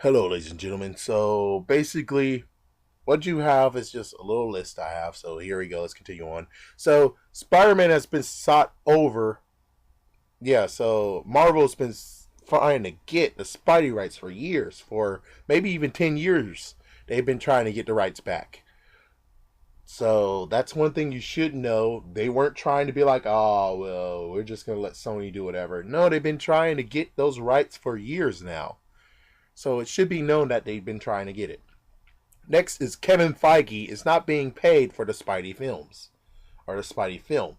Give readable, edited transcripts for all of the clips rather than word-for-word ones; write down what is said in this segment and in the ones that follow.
Hello, ladies and gentlemen. So basically, what you have is just a little list I have. So here we go. Let's continue on. So Spider-Man has been sought over. Yeah. So Marvel's been trying to get the Spidey rights for years, for maybe even 10 years. They've been trying to get the rights back. So that's one thing you should know. They weren't trying to be like, oh well, we're just gonna let Sony do whatever. No, they've been trying to get those rights for years now. So it should be known that they've been trying to get it. Next is Kevin Feige is not being paid for the Spidey films or the Spidey film.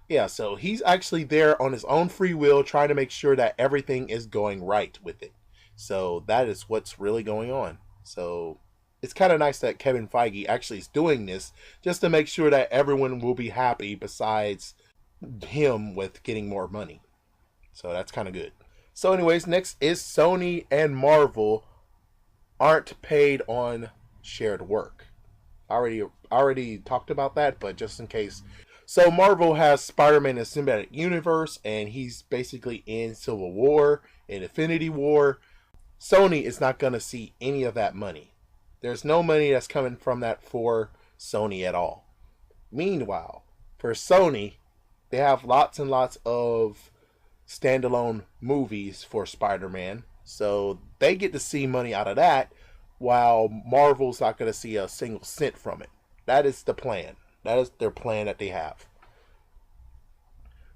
Yeah, so he's actually there on his own free will trying to make sure that everything is going right with it. So that is what's really going on. So it's kind of nice that Kevin Feige actually is doing this just to make sure that everyone will be happy besides him with getting more money. So that's kind of good. So anyways, next is Sony and Marvel aren't paid on shared work. I already talked about that, but just in case. So Marvel has Spider-Man in Cinematic Universe, and he's basically in Civil War, in Infinity War. Sony is not going to see any of that money. There's no money that's coming from that for Sony at all. Meanwhile, for Sony, they have lots and lots of standalone movies for Spider-Man, so they get to see money out of that, while Marvel's not going to see a single cent from it. That is the plan. That is their plan that they have.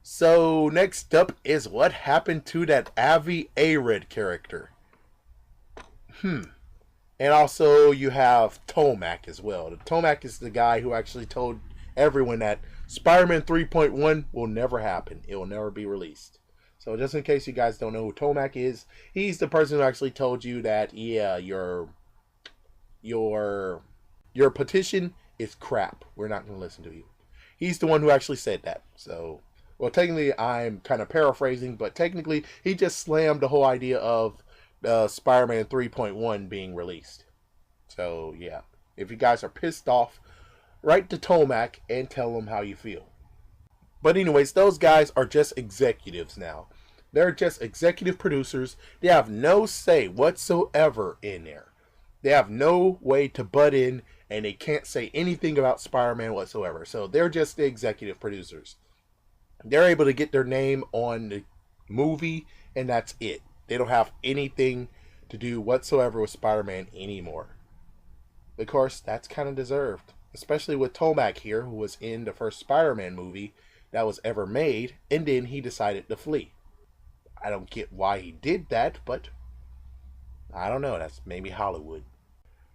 So next up is what happened to that Avi Arad character. And also you have Tomac as well. The Tomac is the guy who actually told everyone that Spider-Man 3.1 will never happen. It will never be released. So just in case you guys don't know who Tomac is, he's the person who actually told you that, yeah, your petition is crap. We're not going to listen to you. He's the one who actually said that. So, well, technically I'm kind of paraphrasing, but technically he just slammed the whole idea of Spider-Man 3.1 being released. So, yeah. If you guys are pissed off, write to Tomac and tell him how you feel. But anyways, those guys are just executives now. They're just executive producers. They have no say whatsoever in there. They have no way to butt in, and they can't say anything about Spider-Man whatsoever. So they're just the executive producers. They're able to get their name on the movie, and that's it. They don't have anything to do whatsoever with Spider-Man anymore. Of course, that's kind of deserved. Especially with Tomac here, who was in the first Spider-Man movie that was ever made, and then he decided to flee. I don't get why he did that, but I don't know. That's maybe Hollywood.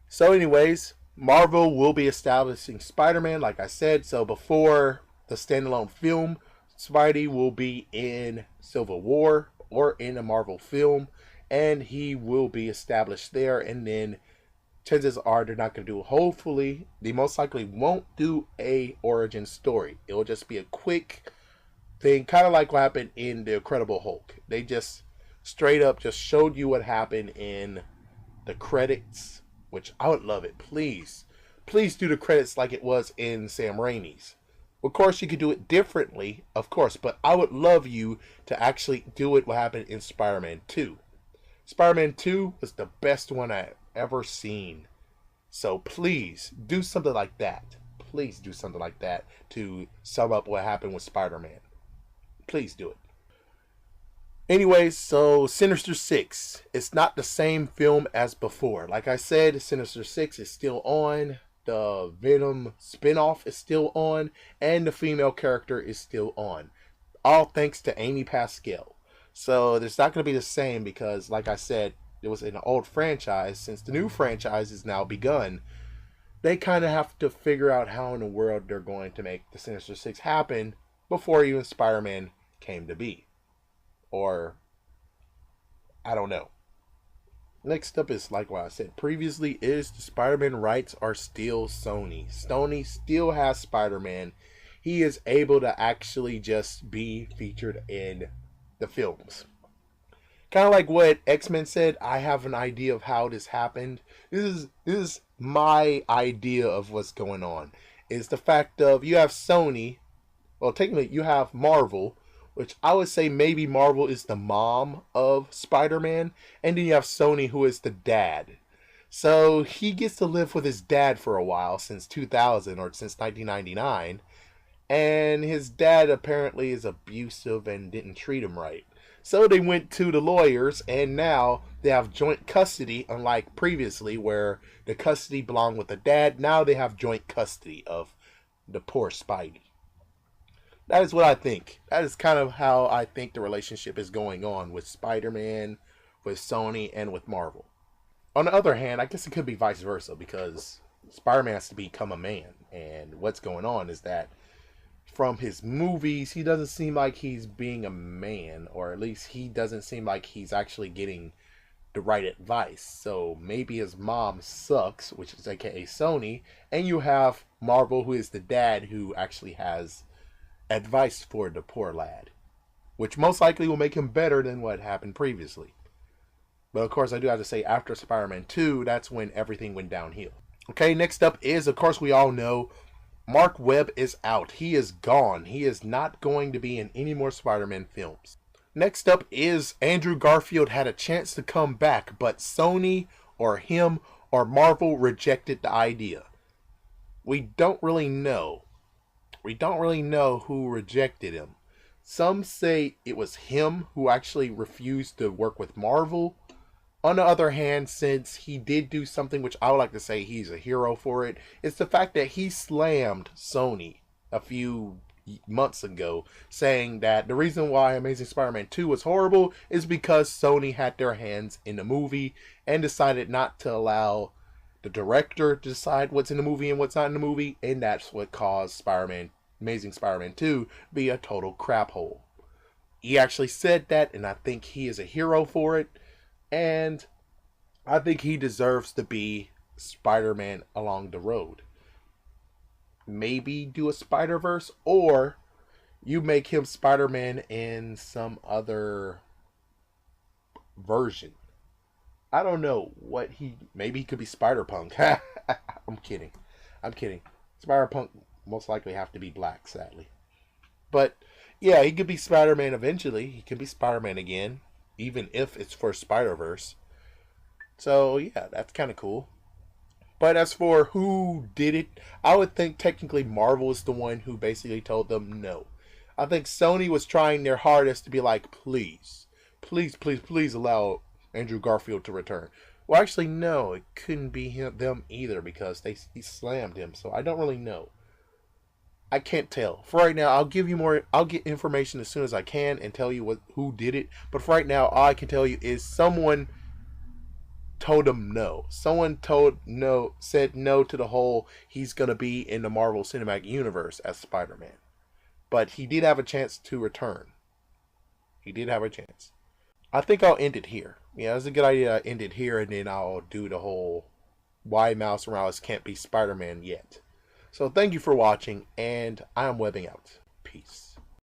So anyways, Marvel will be establishing Spider-Man, like I said. So before the standalone film, Spidey will be in Civil War or in a Marvel film, and he will be established there. And then chances are they're not going to do, hopefully, they most likely won't do a origin story. It will just be a quick thing, kind of like what happened in The Incredible Hulk. They just straight up just showed you what happened in the credits, which I would love it. Please do the credits like it was in Sam Raimi's. Of course, you could do it differently, of course, but I would love you to actually do it what happened in Spider-Man 2. Spider-Man 2 was the best one I've ever seen. So please do something like that. Please do something like that to sum up what happened with Spider-Man. Please do it. Anyways, so Sinister Six. It's not the same film as before. Like I said, Sinister Six is still on. The Venom spinoff is still on. And the female character is still on. All thanks to Amy Pascal. So it's not going to be the same because, like I said, it was an old franchise. Since the new franchise is now begun, they kind of have to figure out how in the world they're going to make the Sinister Six happen before even Spider-Man came to be. Or, I don't know. Next up is, like what I said previously, is the Spider-Man rights are still Sony. Sony still has Spider-Man. He is able to actually just be featured in the films. Kind of like what X-Men said, I have an idea of how this happened. This is my idea of what's going on. Is the fact of you have Sony, well technically you have Marvel, which I would say maybe Marvel is the mom of Spider-Man, and then you have Sony, who is the dad. So he gets to live with his dad for a while, since 2000 or since 1999, and his dad apparently is abusive and didn't treat him right. So they went to the lawyers, and now they have joint custody, unlike previously where the custody belonged with the dad. Now they have joint custody of the poor Spidey. That is what I think. That is kind of how I think the relationship is going on with Spider-Man, with Sony, and with Marvel. On the other hand, I guess it could be vice versa, because Spider-Man has to become a man, and what's going on is that from his movies, he doesn't seem like he's being a man, or at least he doesn't seem like he's actually getting the right advice. So maybe his mom sucks, which is aka Sony, and you have Marvel, who is the dad, who actually has advice for the poor lad, which most likely will make him better than what happened previously. But of course, I do have to say, after Spider-Man 2, that's when everything went downhill. Okay, next up is, of course, we all know Mark Webb is out. He is gone. He is not going to be in any more Spider-Man films. Next up is Andrew Garfield had a chance to come back, but Sony or him or Marvel rejected the idea. We don't really know. We don't really know who rejected him. Some say it was him who actually refused to work with Marvel. On the other hand, since he did do something which I would like to say he's a hero for it, it's the fact that he slammed Sony a few months ago, saying that the reason why Amazing Spider-Man 2 was horrible is because Sony had their hands in the movie and decided not to allow the director to decide what's in the movie and what's not in the movie, and that's what caused Amazing Spider-Man 2 be a total crap hole. He actually said that, and I think he is a hero for it. And I think he deserves to be Spider-Man along the road. Maybe do a Spider-Verse, or you make him Spider-Man in some other version. I don't know what maybe he could be Spider-Punk. I'm kidding. Spider-Punk most likely have to be black, sadly. But yeah, he could be Spider-Man eventually. He could be Spider-Man again, even if it's for Spider-Verse. So yeah, that's kind of cool. But as for who did it, I would think technically Marvel is the one who basically told them no. I think Sony was trying their hardest to be like, please allow Andrew Garfield to return. Well, actually, no, it couldn't be them either, because he slammed him. So I don't really know. I can't tell. For right now, I'll give you more. I'll get information as soon as I can and tell you who did it. But for right now, all I can tell you is someone told him no. Someone said no to the whole he's gonna be in the Marvel Cinematic Universe as Spider-Man. But he did have a chance to return. He did have a chance. I think I'll end it here. Yeah, it's a good idea to end it here, and then I'll do the whole why Miles Morales can't be Spider-Man yet. So thank you for watching, and I am webbing out. Peace.